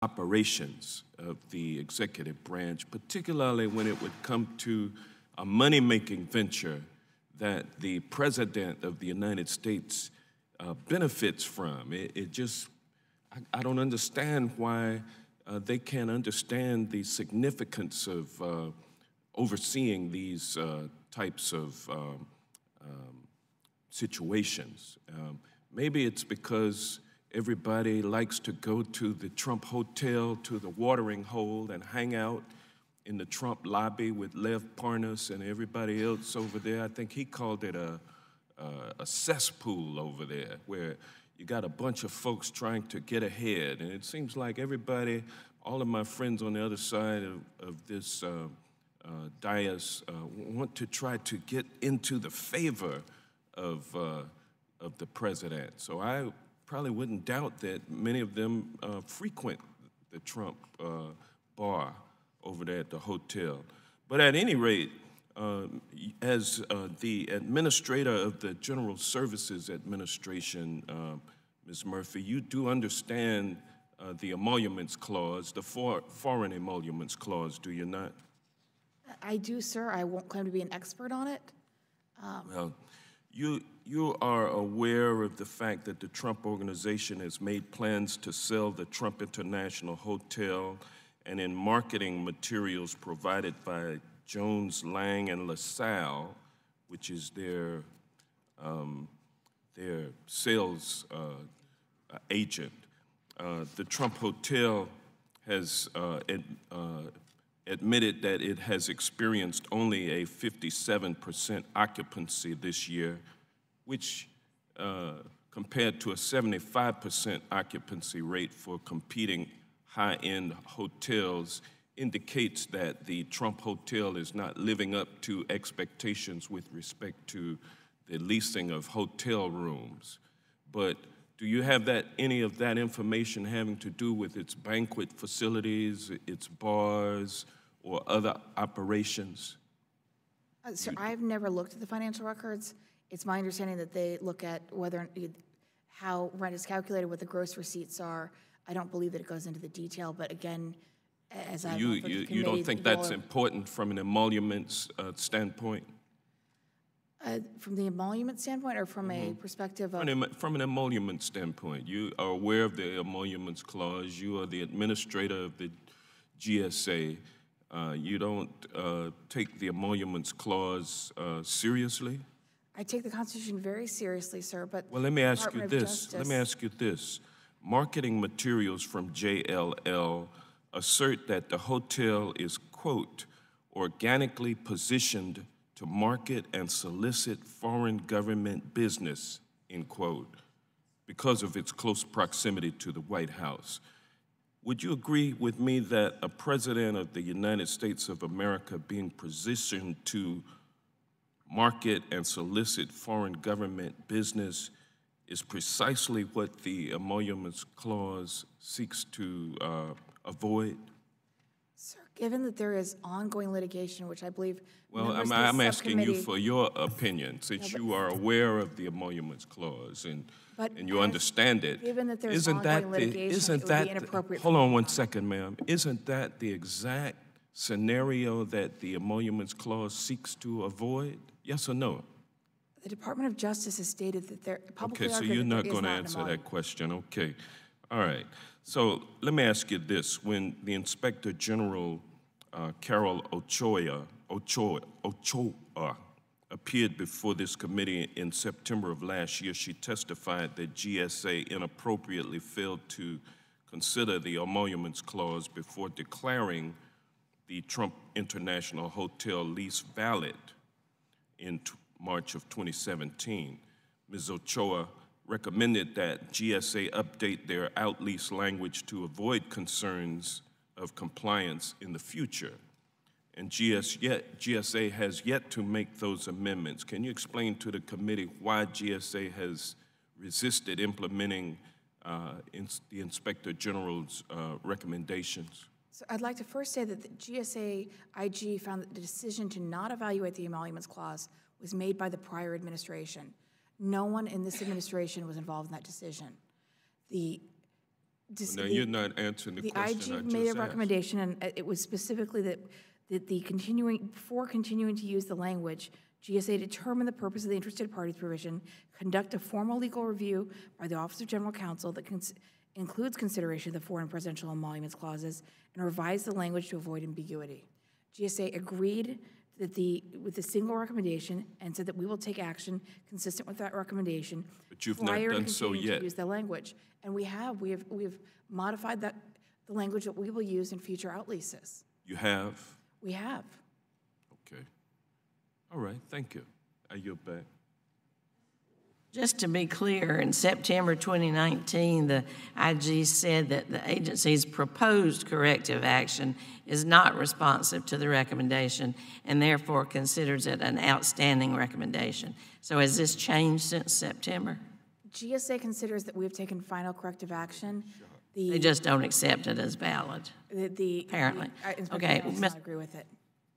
operations of the executive branch, particularly when it would come to a money-making venture that the President of the United States benefits from. I don't understand why they can't understand the significance of overseeing these types of situations. Maybe it's because everybody likes to go to the Trump Hotel, to the watering hole, and hang out in the Trump lobby with Lev Parnas and everybody else over there. I think he called it a cesspool over there, where you got a bunch of folks trying to get ahead. And it seems like everybody, all of my friends on the other side of this dais want to try to get into the favor of the president. So I probably wouldn't doubt that many of them frequent the Trump bar over there at the hotel. But at any rate, as the administrator of the General Services Administration, Ms. Murphy, you do understand the Emoluments Clause, the Foreign Emoluments Clause, do you not? I do, sir. I won't claim to be an expert on it. Well, you are aware of the fact that the Trump Organization has made plans to sell the Trump International Hotel, and in marketing materials provided by Jones, Lang, and LaSalle, which is their sales agent, the Trump Hotel has admitted that it has experienced only a 57% occupancy this year, which compared to a 75% occupancy rate for competing high-end hotels indicates that the Trump Hotel is not living up to expectations with respect to the leasing of hotel rooms. But do you have any of that information having to do with its banquet facilities, its bars, or other operations? Sir, I've never looked at the financial records. It's my understanding that they look at how rent is calculated, what the gross receipts are. I don't believe that it goes into the detail, but again, as I you don't think that's important from an emoluments standpoint? From the emolument standpoint, or from a perspective of? From an emolument standpoint, you are aware of the Emoluments Clause. You are the administrator of the GSA. You don't take the Emoluments Clause seriously? I take the Constitution very seriously, sir, but well, let me ask you this. Let me ask you this. Marketing materials from JLL assert that the hotel is, quote, organically positioned to market and solicit foreign government business, end quote, because of its close proximity to the White House. Would you agree with me that a president of the United States of America being positioned to market and solicit foreign government business is precisely what the Emoluments Clause seeks to avoid? Sir, given that there is ongoing litigation, which I believe... Well, I'm asking you for your opinion, since you are aware of the Emoluments Clause and you understand it. Given that there's ongoing litigation, it would be inappropriate... Hold on one second, ma'am. Isn't that the exact scenario that the Emoluments Clause seeks to avoid? Yes or no? The Department of Justice has stated that there publicly okay, so you're not going to answer that question. Okay. All right. So let me ask you this. When the Inspector General, Carol Ochoa, appeared before this committee in September of last year, she testified that GSA inappropriately failed to consider the Emoluments Clause before declaring the Trump International Hotel lease valid in March of 2017. Ms. Ochoa recommended that GSA update their out-lease language to avoid concerns of compliance in the future. And GSA has yet to make those amendments. Can you explain to the committee why GSA has resisted implementing the Inspector General's recommendations? So I'd like to first say that the GSA IG found that the decision to not evaluate the Emoluments Clause was made by the prior administration. No one in this administration was involved in that decision. The Now, you're not answering the question I just asked. The IG made a recommendation, and it was specifically that before continuing to use the language, GSA determine the purpose of the interested parties provision, conduct a formal legal review by the Office of General Counsel that includes consideration of the foreign presidential emoluments clauses, and revise the language to avoid ambiguity. GSA agreed with the single recommendation and said that we will take action consistent with that recommendation. But you've not done so yet. To use the language, and we have modified the language that we will use in future outleases. You have. We have. Okay. All right. Thank you. I yield back. Just to be clear, in September 2019, the IG said that the agency's proposed corrective action is not responsive to the recommendation and therefore considers it an outstanding recommendation. So has this changed since September? GSA considers that we have taken final corrective action. They just don't accept it as valid, apparently. Okay. I agree with it.